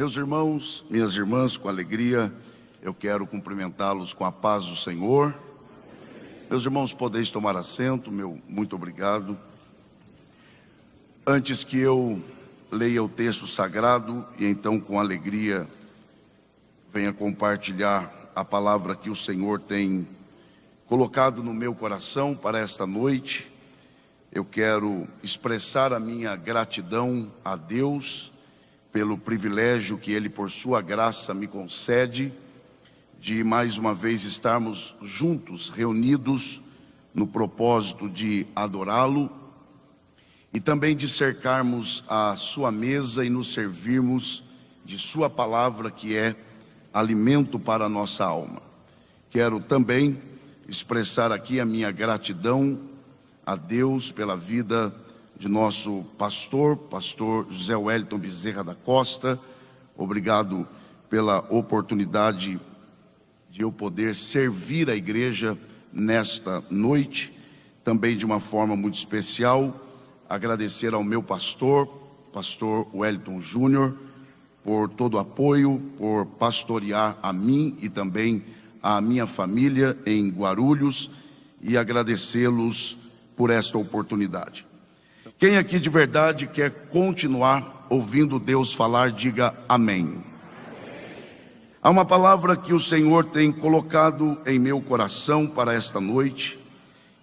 Meus irmãos, minhas irmãs, com alegria, eu quero cumprimentá-los com a paz do Senhor. Meus irmãos, podeis tomar assento, meu muito obrigado. Antes que eu leia o texto sagrado e então com alegria venha compartilhar a palavra que o Senhor tem colocado no meu coração para esta noite, eu quero expressar a minha gratidão a Deus pelo privilégio que Ele, por sua graça, me concede de mais uma vez estarmos juntos, reunidos no propósito de adorá-lo e também de cercarmos a sua mesa e nos servirmos de sua palavra, que é alimento para a nossa alma. Quero também expressar aqui a minha gratidão a Deus pela vida de nosso pastor José Wellington Bezerra da Costa. Obrigado pela oportunidade de eu poder servir a igreja nesta noite. Também de uma forma muito especial, agradecer ao meu pastor Wellington Júnior, por todo o apoio, por pastorear a mim e também a minha família em Guarulhos, e agradecê-los por esta oportunidade. Quem aqui de verdade quer continuar ouvindo Deus falar, diga amém. Há uma palavra que o Senhor tem colocado em meu coração para esta noite,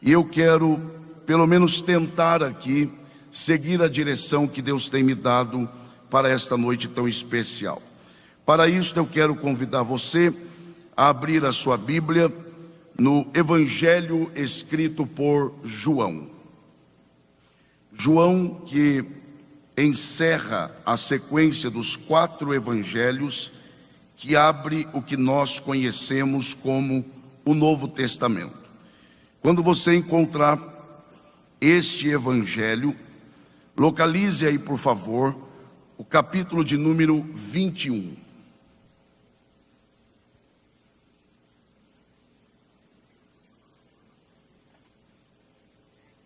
e eu quero pelo menos tentar aqui seguir a direção que Deus tem me dado para esta noite tão especial. Para isso eu quero convidar você a abrir a sua Bíblia no Evangelho escrito por João. João, que encerra a sequência dos 4 evangelhos que abre o que nós conhecemos como o Novo Testamento. Quando você encontrar este evangelho, localize aí, por favor, o capítulo de número 21.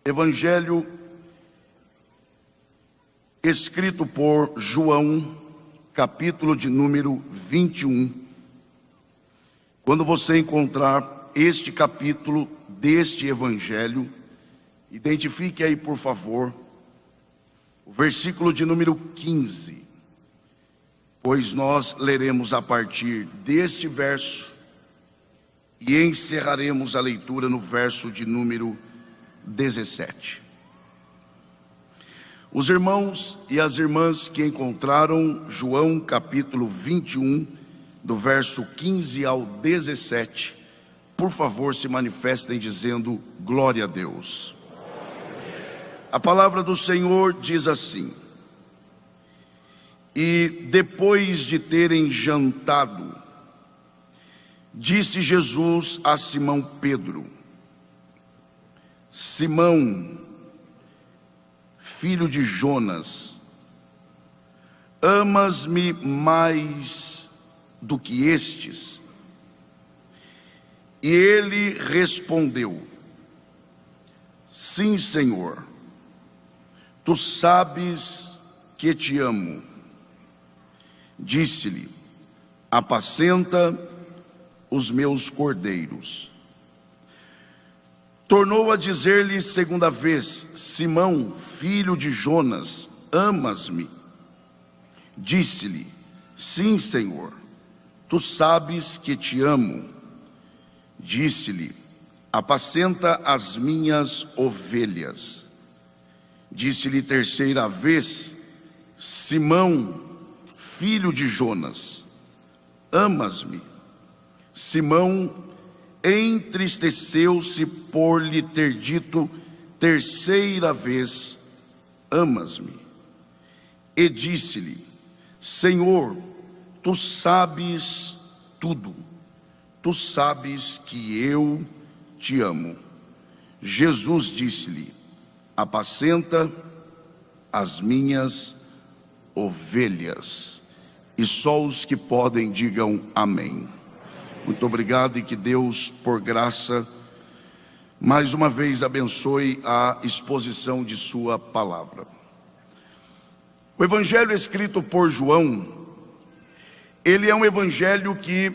Evangelho escrito por João, capítulo de número 21. Quando você encontrar este capítulo deste evangelho, identifique aí, por favor, o versículo de número 15, pois nós leremos a partir deste verso e encerraremos a leitura no verso de número 17. Os irmãos e as irmãs que encontraram João capítulo 21, do verso 15 ao 17, por favor se manifestem dizendo glória a Deus. A palavra do Senhor diz assim: e depois de terem jantado, disse Jesus a Simão Pedro: Simão, filho de Jonas, amas-me mais do que estes? E ele respondeu: sim, Senhor, tu sabes que te amo. Disse-lhe: apacenta os meus cordeiros. Tornou a dizer-lhe segunda vez: Simão, filho de Jonas, amas-me? Disse-lhe: sim, Senhor, tu sabes que te amo. Disse-lhe: apacenta as minhas ovelhas. Disse-lhe terceira vez: Simão, filho de Jonas, amas-me? Simão entristeceu-se por lhe ter dito terceira vez: amas-me? E disse-lhe: Senhor, tu sabes tudo, tu sabes que eu te amo. Jesus disse-lhe: apacenta as minhas ovelhas. E só os que podem digam amém. Muito obrigado, e que Deus, por graça, mais uma vez abençoe a exposição de sua palavra. O evangelho escrito por João ele é um evangelho que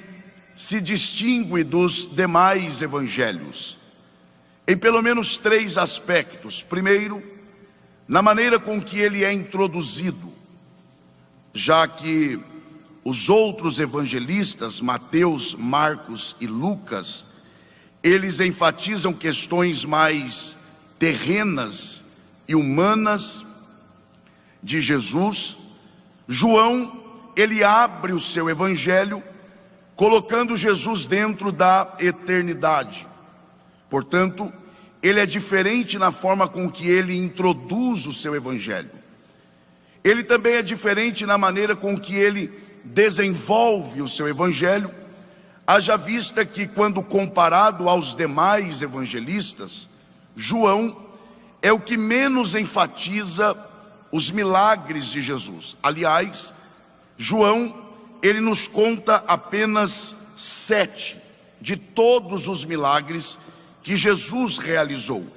se distingue dos demais evangelhos em pelo menos 3 aspectos. Primeiro, na maneira com que ele é introduzido, já que os outros evangelistas, Mateus, Marcos e Lucas, eles enfatizam questões mais terrenas e humanas de Jesus. João, ele abre o seu evangelho colocando Jesus dentro da eternidade. Portanto, ele é diferente na forma com que ele introduz o seu evangelho. Ele também é diferente na maneira com que ele desenvolve o seu evangelho, haja vista que, quando comparado aos demais evangelistas, João é o que menos enfatiza os milagres de Jesus. Aliás, João, ele nos conta apenas 7 de todos os milagres que Jesus realizou.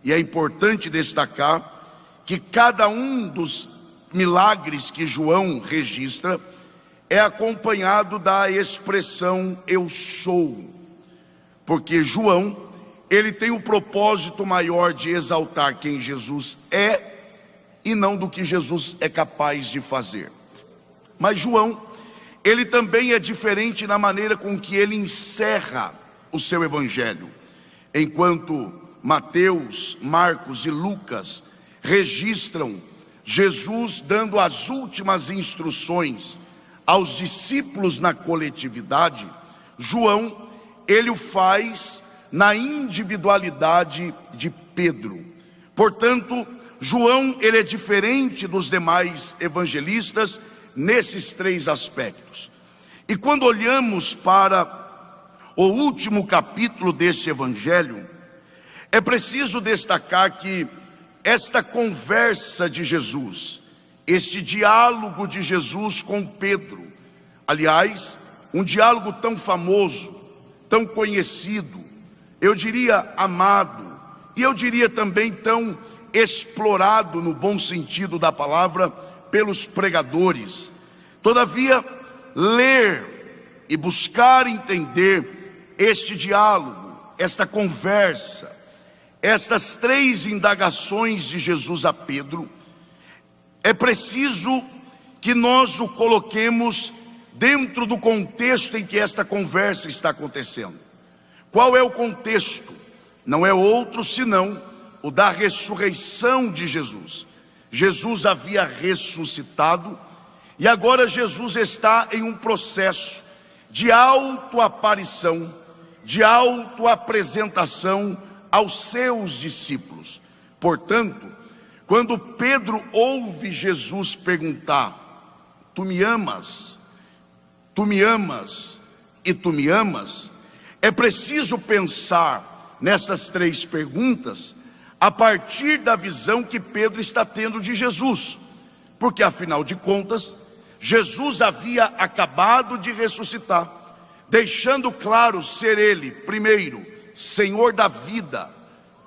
E é importante destacar que cada um dos milagres que João registra é acompanhado da expressão "eu sou", porque João, ele tem o propósito maior de exaltar quem Jesus é e não do que Jesus é capaz de fazer. Mas João, ele também é diferente na maneira com que ele encerra o seu evangelho. Enquanto Mateus, Marcos e Lucas registram Jesus dando as últimas instruções aos discípulos na coletividade, João, ele o faz na individualidade de Pedro. Portanto, João, ele é diferente dos demais evangelistas nesses 3 aspectos. E quando olhamos para o último capítulo deste evangelho, é preciso destacar que esta conversa de Jesus, este diálogo de Jesus com Pedro, aliás, um diálogo tão famoso, tão conhecido, eu diria amado, e eu diria também tão explorado no bom sentido da palavra pelos pregadores. Todavia, ler e buscar entender este diálogo, esta conversa, estas 3 indagações de Jesus a Pedro, é preciso que nós o coloquemos dentro do contexto em que esta conversa está acontecendo. Qual é o contexto? Não é outro senão o da ressurreição de Jesus. Jesus havia ressuscitado e agora Jesus está em um processo de autoaparição, de autoapresentação aos seus discípulos. Portanto, quando Pedro ouve Jesus perguntar: "Tu me amas? Tu me amas e tu me amas?", é preciso pensar nessas 3 perguntas a partir da visão que Pedro está tendo de Jesus, porque afinal de contas, Jesus havia acabado de ressuscitar, deixando claro ser ele, primeiro, Senhor da vida,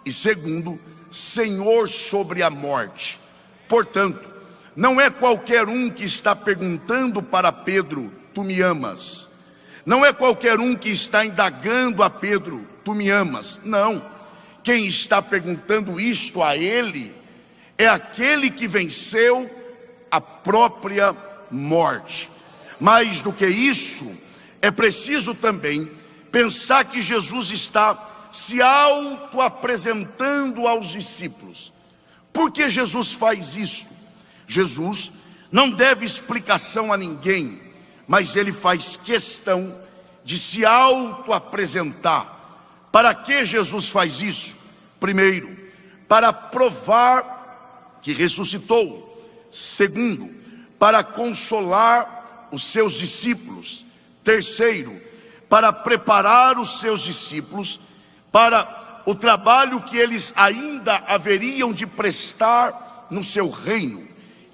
e segundo, Senhor sobre a morte. Portanto, não é qualquer um que está perguntando para Pedro: "Tu me amas?". Não é qualquer um que está indagando a Pedro: "Tu me amas?". Não, quem está perguntando isto a ele é aquele que venceu a própria morte. Mais do que isso, é preciso também pensar que Jesus está se auto-apresentando aos discípulos. Por que Jesus faz isso? Jesus não deve explicação a ninguém, mas ele faz questão de se auto-apresentar. Para que Jesus faz isso? Primeiro, para provar que ressuscitou. Segundo, para consolar os seus discípulos. Terceiro, para preparar os seus discípulos para o trabalho que eles ainda haveriam de prestar no seu reino.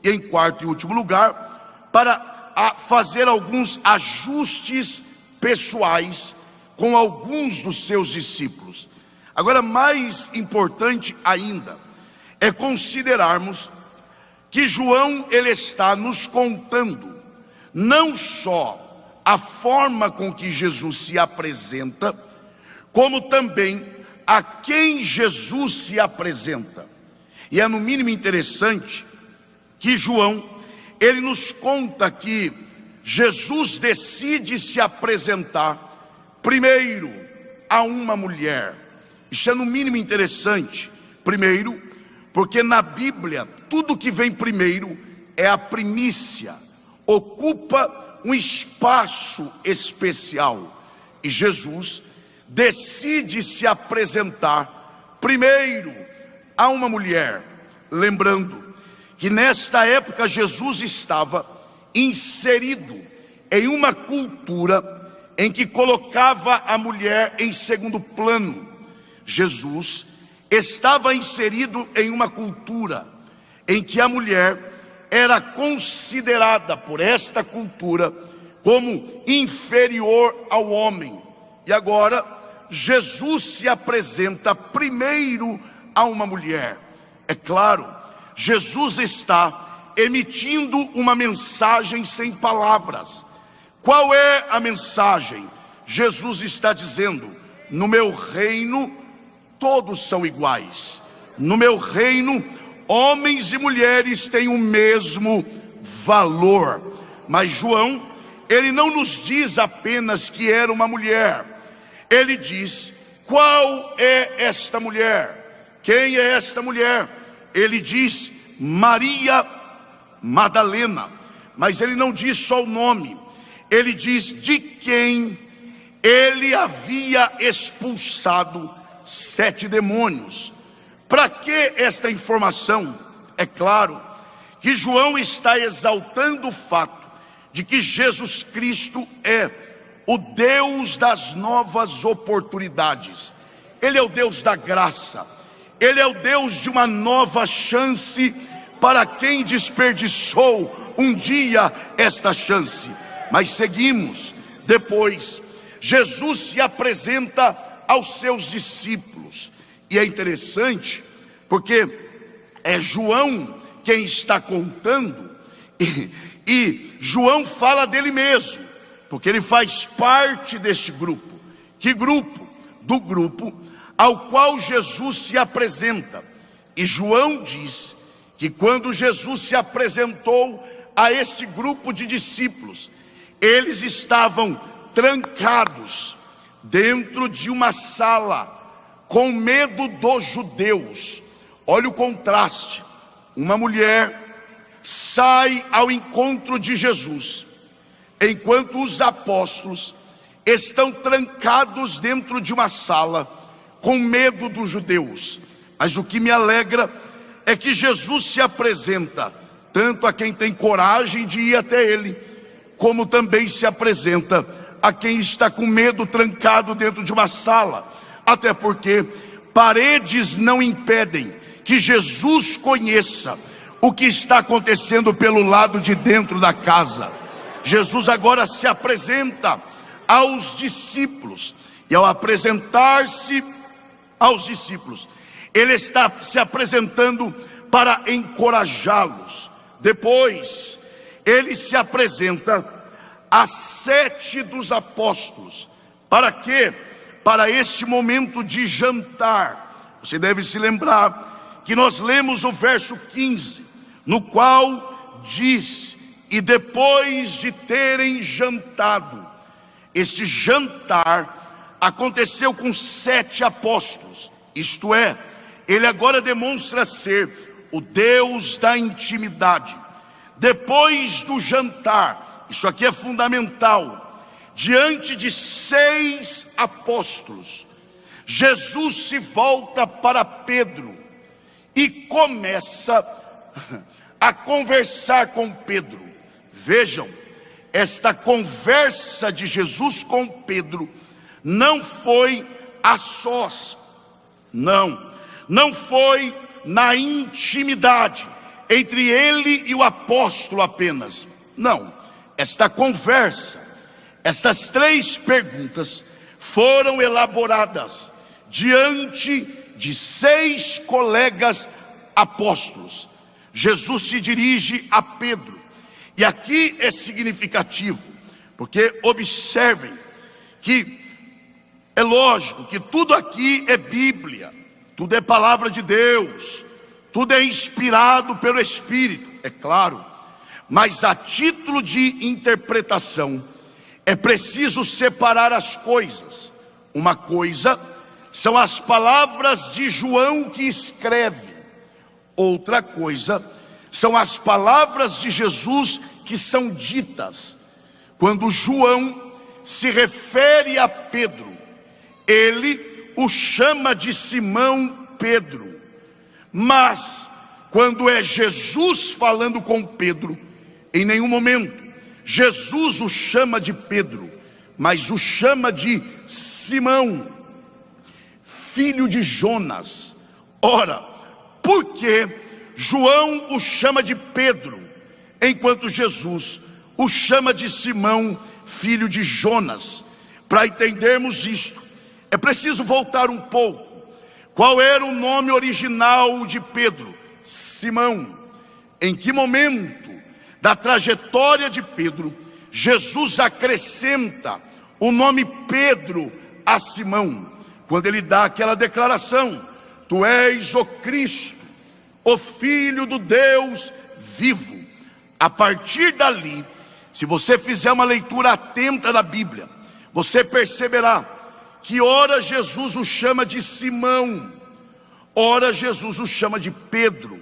E em quarto e último lugar, para fazer alguns ajustes pessoais com alguns dos seus discípulos. Agora, mais importante ainda é considerarmos que João, ele está nos contando não só a forma com que Jesus se apresenta, como também a quem Jesus se apresenta. E é no mínimo interessante que João, ele nos conta que Jesus decide se apresentar primeiro a uma mulher. Isso é no mínimo interessante. Primeiro, porque na Bíblia, tudo que vem primeiro é a primícia, ocupa um espaço especial. E Jesus decide se apresentar primeiro a uma mulher. Lembrando que nesta época Jesus estava inserido em uma cultura em que colocava a mulher em segundo plano. Jesus estava inserido em uma cultura em que a mulher era considerada por esta cultura como inferior ao homem. E agora Jesus se apresenta primeiro a uma mulher. É claro, Jesus está emitindo uma mensagem sem palavras. Qual é a mensagem? Jesus está dizendo: no meu reino todos são iguais. No meu reino, homens e mulheres têm o mesmo valor. Mas João, ele não nos diz apenas que era uma mulher. Ele diz: qual é esta mulher? Quem é esta mulher? Ele diz Maria Madalena. Mas ele não diz só o nome. Ele diz de quem ele havia expulsado 7 demônios. Para que esta informação? É claro que João está exaltando o fato de que Jesus Cristo é o Deus das novas oportunidades. Ele é o Deus da graça. Ele é o Deus de uma nova chance para quem desperdiçou um dia esta chance. Mas seguimos. Depois, Jesus se apresenta aos seus discípulos. E é interessante, porque é João quem está contando, e João fala dele mesmo, porque ele faz parte deste grupo. Que grupo? Do grupo ao qual Jesus se apresenta. E João diz que quando Jesus se apresentou a este grupo de discípulos, eles estavam trancados dentro de uma sala, com medo dos judeus. Olha o contraste. Uma mulher sai ao encontro de Jesus, enquanto os apóstolos estão trancados dentro de uma sala, com medo dos judeus. Mas o que me alegra é que Jesus se apresenta tanto a quem tem coragem de ir até ele, como também se apresenta a quem está com medo, trancado dentro de uma sala. Até porque paredes não impedem que Jesus conheça o que está acontecendo pelo lado de dentro da casa. Jesus agora se apresenta aos discípulos, e ao apresentar-se aos discípulos, ele está se apresentando para encorajá-los. Depois, ele se apresenta a 7 dos apóstolos. Para quê? Para este momento de jantar. Você deve se lembrar que nós lemos o verso 15, no qual diz: e depois de terem jantado. Este jantar aconteceu com 7 apóstolos. Isto é, ele agora demonstra ser o Deus da intimidade. Depois do jantar, isso aqui é fundamental, diante de 6 apóstolos, Jesus se volta para Pedro e começa a conversar com Pedro. Vejam, esta conversa de Jesus com Pedro não foi a sós, não foi na intimidade entre ele e o apóstolo apenas. Não, esta conversa, estas 3 perguntas foram elaboradas diante de 6 colegas apóstolos. Jesus se dirige a Pedro, e aqui é significativo, Porque observem que é lógico que tudo aqui é Bíblia, tudo é palavra de Deus, tudo é inspirado pelo Espírito, é claro, mas a título de interpretação é preciso separar as coisas. Uma coisa são as palavras de João que escreve, outra coisa são as palavras de Jesus que são ditas. Quando João se refere a Pedro, ele o chama de Simão Pedro, mas quando é Jesus falando com Pedro, em nenhum momento Jesus o chama de Pedro, mas o chama de Simão, filho de Jonas. Ora, por que João o chama de Pedro, enquanto Jesus o chama de Simão, filho de Jonas? Para entendermos isto, é preciso voltar um pouco. Qual era o nome original de Pedro? Simão. Em que momento da trajetória de Pedro Jesus acrescenta o nome Pedro a Simão? Quando ele dá aquela declaração: tu és o Cristo, o Filho do Deus vivo. A partir dali, se você fizer uma leitura atenta da Bíblia, você perceberá que ora Jesus o chama de Simão, ora Jesus o chama de Pedro.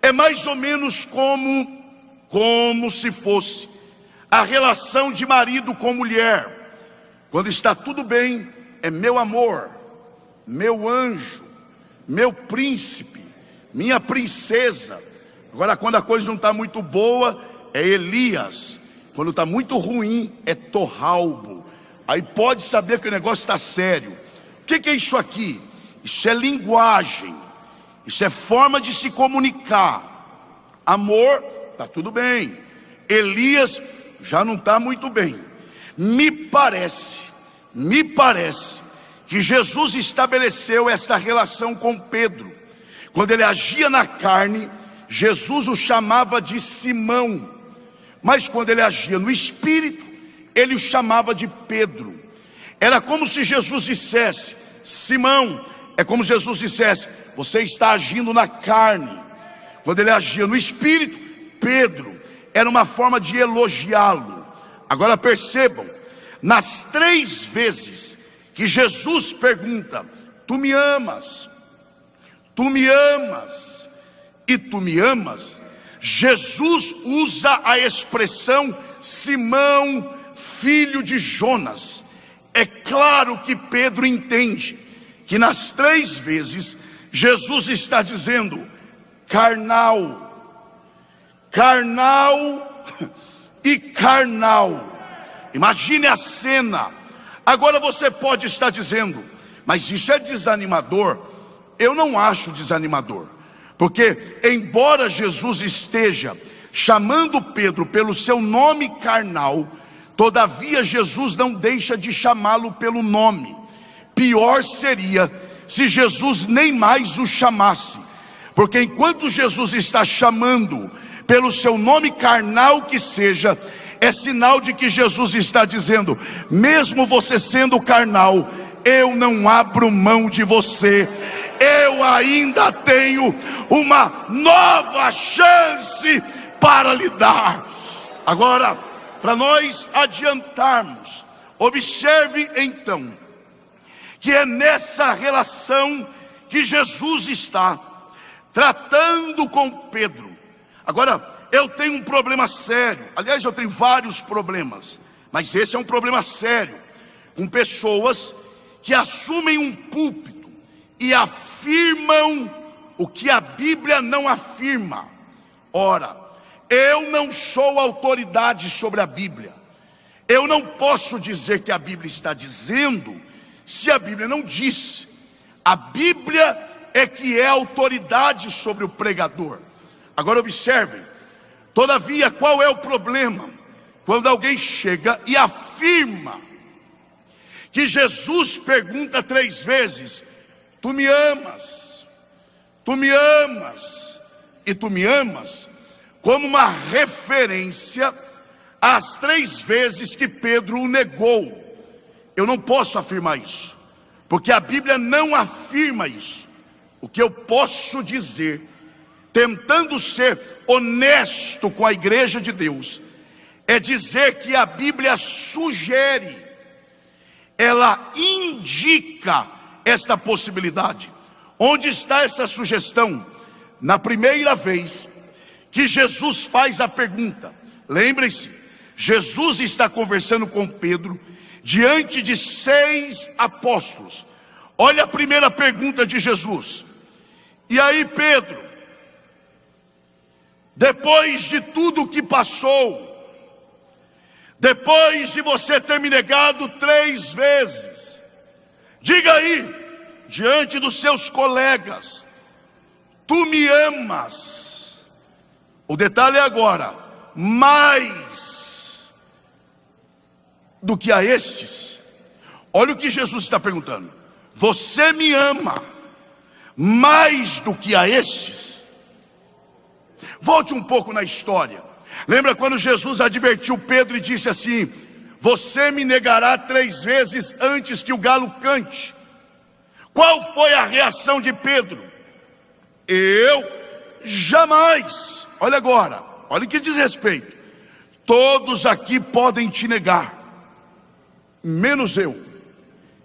É mais ou menos como se fosse a relação de marido com mulher. Quando está tudo bem, é meu amor, meu anjo, meu príncipe, minha princesa. Agora, quando a coisa não está muito boa, é Elias. Quando está muito ruim, é Torralbo. Aí pode saber que o negócio está sério. O que é isso aqui? Isso é linguagem, isso é forma de se comunicar. Amor, está tudo bem. Elias já não está muito bem. Me parece que Jesus estabeleceu esta relação com Pedro. Quando ele agia na carne, Jesus o chamava de Simão, mas quando ele agia no Espírito, ele o chamava de Pedro. Era como se Jesus dissesse: Simão, é como se Jesus dissesse: você está agindo na carne. Quando ele agia no Espírito, Pedro, era uma forma de elogiá-lo. Agora percebam, nas 3 vezes que Jesus pergunta: tu me amas? Tu me amas? E tu me amas? Jesus usa a expressão Simão, filho de Jonas. É claro que Pedro entende que nas 3 vezes Jesus está dizendo carnal, carnal e carnal. Imagine a cena. Agora você pode estar dizendo: mas isso é desanimador. Eu não acho desanimador, porque embora Jesus esteja chamando Pedro pelo seu nome carnal, todavia Jesus não deixa de chamá-lo pelo nome. Pior seria se Jesus nem mais o chamasse, porque enquanto Jesus está chamando pelo seu nome carnal que seja, é sinal de que Jesus está dizendo: mesmo você sendo carnal, eu não abro mão de você, eu ainda tenho uma nova chance para lhe dar. Agora, para nós adiantarmos, observe então que é nessa relação que Jesus está tratando com Pedro. Agora, eu tenho um problema sério, aliás eu tenho vários problemas, mas esse é um problema sério, com pessoas que assumem um púlpito e afirmam o que a Bíblia não afirma. Ora, eu não sou autoridade sobre a Bíblia, eu não posso dizer que a Bíblia está dizendo se a Bíblia não diz. A Bíblia é que é autoridade sobre o pregador. Agora observem, todavia qual é o problema? Quando alguém chega e afirma que Jesus pergunta 3 vezes: tu me amas? Tu me amas? E tu me amas? Como uma referência as 3 vezes que Pedro o negou. Eu não posso afirmar isso, porque a Bíblia não afirma isso. O que eu posso dizer, tentando ser honesto com a igreja de Deus, é dizer que a Bíblia sugere, ela indica esta possibilidade. Onde está essa sugestão? Na primeira vez que Jesus faz a pergunta. Lembrem-se, Jesus está conversando com Pedro diante de 6 apóstolos. Olha a primeira pergunta de Jesus. E aí, Pedro, depois de tudo que passou, depois de você ter me negado 3 vezes, diga aí, diante dos seus colegas, tu me amas? O detalhe é agora, mais do que a estes. Olha o que Jesus está perguntando. Você me ama mais do que a estes? Volte um pouco na história. Lembra quando Jesus advertiu Pedro e disse assim: você me negará 3 vezes antes que o galo cante? Qual foi a reação de Pedro? Eu jamais. Olha agora, olha o que diz respeito. Todos aqui podem te negar, menos eu.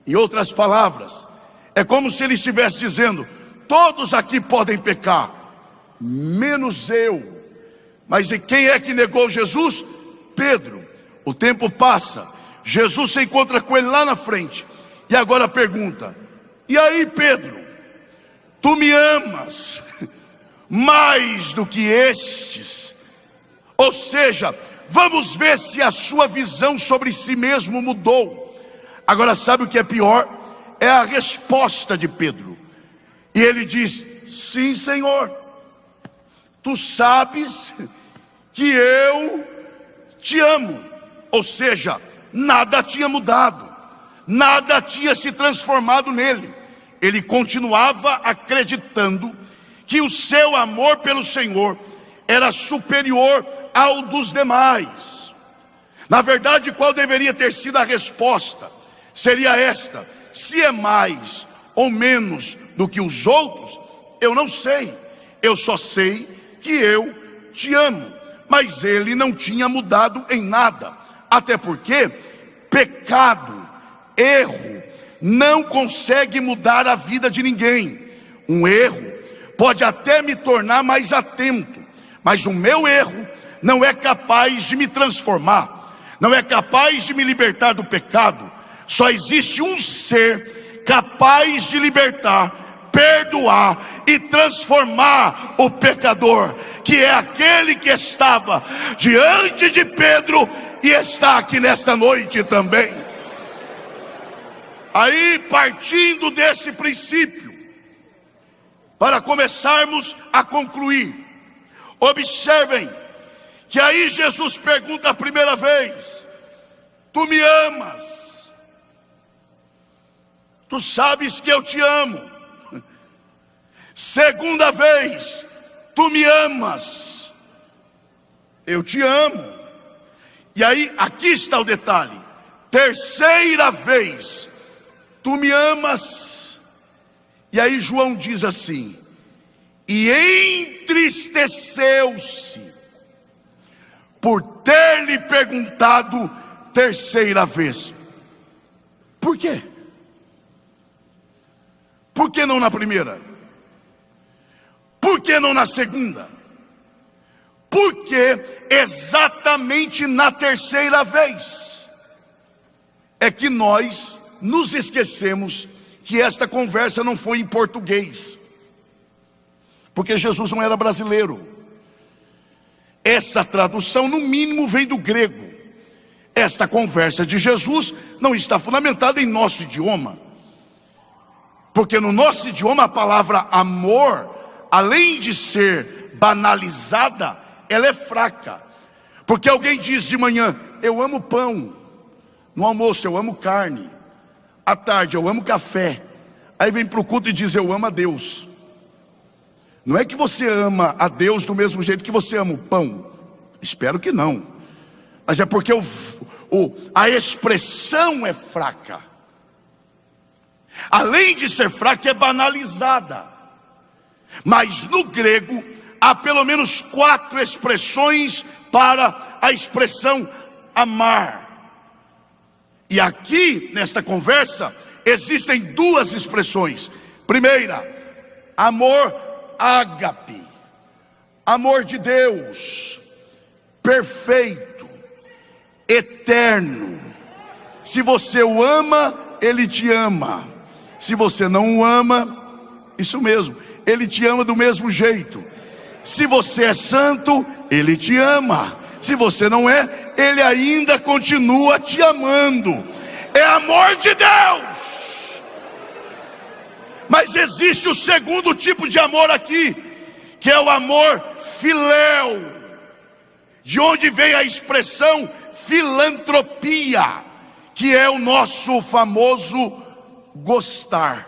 Em outras palavras, é como se ele estivesse dizendo: todos aqui podem pecar, menos eu. Mas e quem é que negou Jesus? Pedro. O tempo passa, Jesus se encontra com ele lá na frente, e agora pergunta: e aí, Pedro, tu me amas mais do que estes? Ou seja, vamos ver se a sua visão sobre si mesmo mudou. Agora, sabe o que é pior? É a resposta de Pedro. E ele diz: sim, Senhor, tu sabes que eu te amo. Ou seja, nada tinha mudado, nada tinha se transformado nele. Ele continuava acreditando que o seu amor pelo Senhor era superior ao dos demais. Na verdade, qual deveria ter sido a resposta? Seria esta: se é mais ou menos do que os outros, eu não sei. Eu só sei que eu te amo. Mas ele não tinha mudado em nada. Até porque pecado, erro, não consegue mudar a vida de ninguém. Um erro pode até me tornar mais atento, mas o meu erro não é capaz de me transformar, não é capaz de me libertar do pecado. Só existe um ser capaz de libertar, perdoar e transformar o pecador, que é aquele que estava diante de Pedro e está aqui nesta noite também. Aí, partindo desse princípio, para começarmos a concluir, observem que aí Jesus pergunta a primeira vez: tu me amas? Tu sabes que eu te amo. Segunda vez: tu me amas? Eu te amo. E aí, aqui está o detalhe. Terceira vez: tu me amas? E aí João diz assim: e entristeceu-se por ter lhe perguntado terceira vez. Por quê? Por que não na primeira? Por que não na segunda? Porque exatamente na terceira vez é que nós nos esquecemos que esta conversa não foi em português, porque Jesus não era brasileiro. Essa tradução no mínimo vem do grego. Esta conversa de Jesus não está fundamentada em nosso idioma, porque no nosso idioma a palavra amor, além de ser banalizada, ela é fraca. Porque alguém diz de manhã: eu amo pão. No almoço: eu amo carne. À tarde: eu amo café. Aí vem para o culto e diz: eu amo a Deus. Não é que você ama a Deus do mesmo jeito que você ama o pão. Espero que não. mas é porque a expressão é fraca. Além de ser fraca, é banalizada. Mas no grego há pelo menos 4 expressões para a expressão amar. E aqui, nesta conversa, existem 2 expressões. Primeira, amor ágape, amor de Deus, perfeito, eterno. Se você o ama, Ele te ama. Se você não o ama, isso mesmo, Ele te ama do mesmo jeito. Se você é santo, Ele te ama. Se você não é, Ele ainda continua te amando. É amor de Deus. Mas existe o segundo tipo de amor aqui, que é o amor filéu, de onde vem a expressão filantropia, que é o nosso famoso gostar.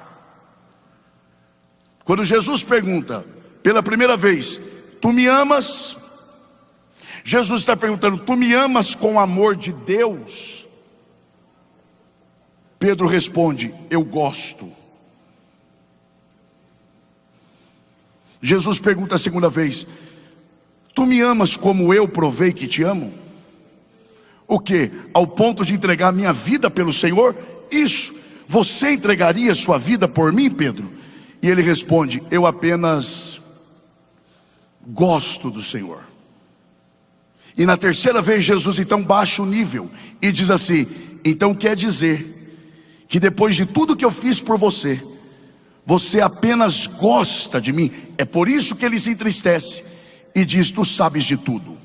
Quando Jesus pergunta pela primeira vez: tu me amas? Jesus está perguntando: tu me amas com o amor de Deus? Pedro responde: eu gosto. Jesus pergunta a segunda vez: tu me amas como eu provei que te amo? O que? Ao ponto de entregar minha vida pelo Senhor? Isso. Você entregaria sua vida por mim, Pedro? E ele responde: eu apenas gosto do Senhor. E na terceira vez Jesus então baixa o nível e diz assim: então quer dizer que depois de tudo que eu fiz por você, você apenas gosta de mim? É por isso que ele se entristece e diz: tu sabes de tudo.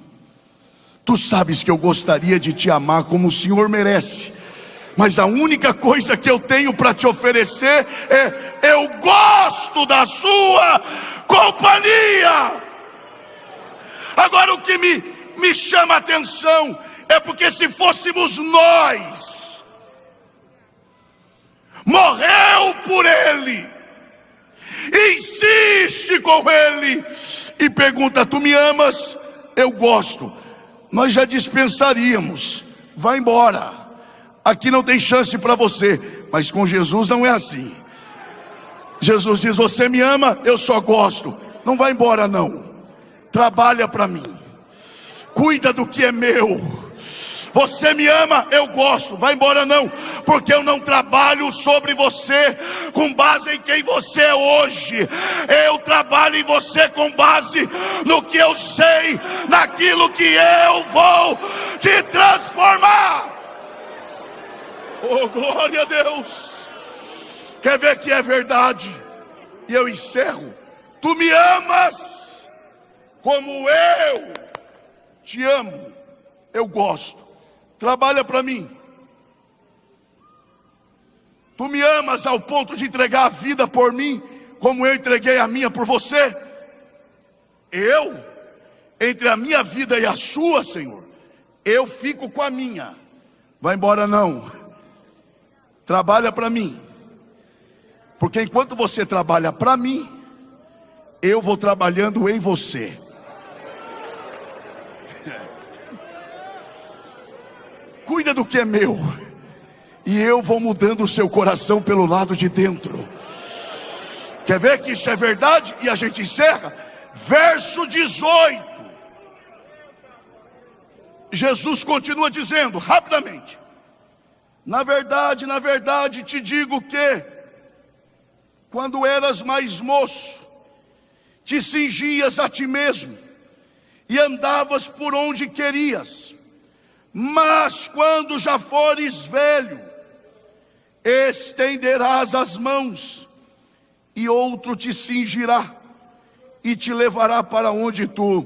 Tu sabes que eu gostaria de te amar como o Senhor merece, mas a única coisa que eu tenho para te oferecer é: eu gosto da sua companhia. Agora o que me chama a atenção é porque se fôssemos nós, morreu por ele, insiste com ele e pergunta: tu me amas? Eu gosto. Nós já dispensaríamos: vai embora, aqui não tem chance para você. Mas com Jesus não é assim. Jesus diz: você me ama? Eu só gosto. Não vai embora não, trabalha para mim, cuida do que é meu. Você me ama? Eu gosto. Vai embora não, porque eu não trabalho sobre você com base em quem você é hoje. Eu trabalho em você com base no que eu sei, naquilo que eu vou te transformar. Oh, glória a Deus. Quer ver que é verdade? E eu encerro: tu me amas como eu te amo. Eu gosto. Trabalha para mim. Tu me amas ao ponto de entregar a vida por mim, como eu entreguei a minha por você? Eu, entre a minha vida e a sua, Senhor, eu fico com a minha. Vai embora não, trabalha para mim, porque enquanto você trabalha para mim, eu vou trabalhando em você. Cuida do que é meu, e eu vou mudando o seu coração pelo lado de dentro. Quer ver que isso é verdade? E a gente encerra. Verso 18. Jesus continua dizendo rapidamente: na verdade te digo que, quando eras mais moço, te cingias a ti mesmo e andavas por onde querias. Mas quando já fores velho, estenderás as mãos, e outro te cingirá e te levará para onde tu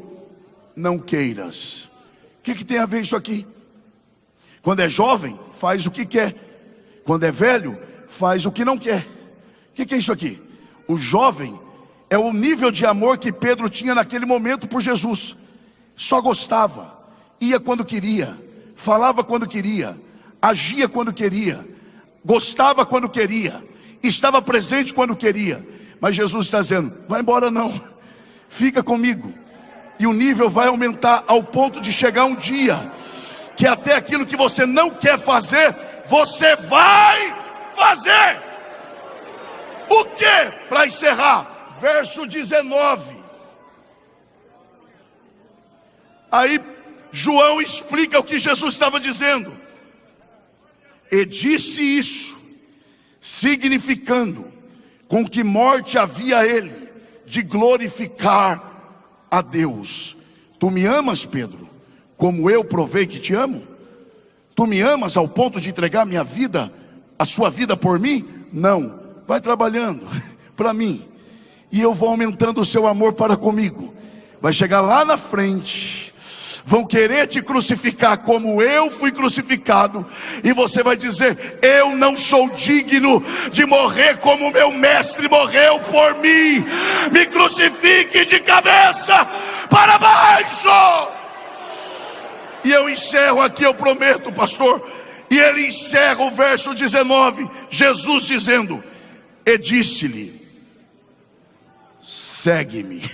não queiras. O que tem a ver isso aqui? Quando é jovem, faz o que quer. Quando é velho, faz o que não quer. O que é isso aqui? O jovem é o nível de amor que Pedro tinha naquele momento por Jesus. Só gostava, ia quando queria, falava quando queria, agia quando queria, gostava quando queria, estava presente quando queria. Mas Jesus está dizendo: vai embora não, fica comigo. E o nível vai aumentar ao ponto de chegar um dia que até aquilo que você não quer fazer, você vai fazer. O que? Para encerrar, verso 19. Aí João explica o que Jesus estava dizendo. E disse isso, significando com que morte havia ele de glorificar a Deus. Tu me amas, Pedro, como eu provei que te amo? Tu me amas ao ponto de entregar minha vida, a sua vida por mim? Não, vai trabalhando para mim, e eu vou aumentando o seu amor para comigo. Vai chegar lá na frente, vão querer te crucificar como eu fui crucificado, e você vai dizer: eu não sou digno de morrer como meu mestre morreu por mim. Me crucifique de cabeça para baixo. E eu encerro aqui, eu prometo, pastor. E ele encerra o verso 19, Jesus dizendo: e disse-lhe: segue-me.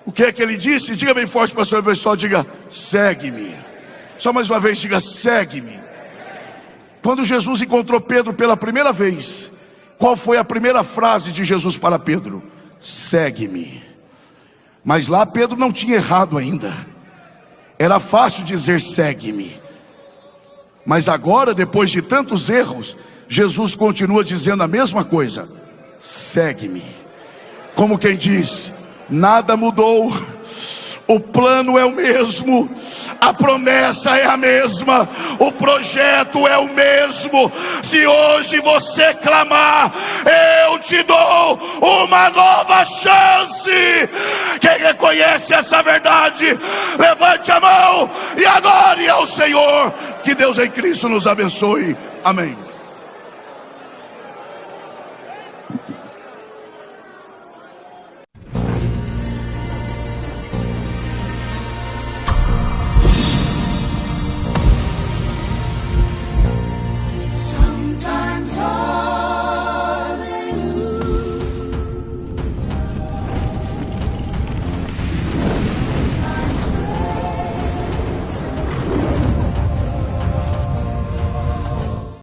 O que é que ele disse? Diga bem forte, pastor, pessoal, diga: segue-me. Só mais uma vez, diga: segue-me. Quando Jesus encontrou Pedro pela primeira vez, qual foi a primeira frase de Jesus para Pedro? Segue-me. Mas lá Pedro não tinha errado ainda. Era fácil dizer segue-me. Mas agora, depois de tantos erros, Jesus continua dizendo a mesma coisa: segue-me. Como quem diz: nada mudou, o plano é o mesmo, a promessa é a mesma, o projeto é o mesmo. Se hoje você clamar, eu te dou uma nova chance. Quem reconhece essa verdade, levante a mão e adore ao Senhor. Que Deus em Cristo nos abençoe. Amém.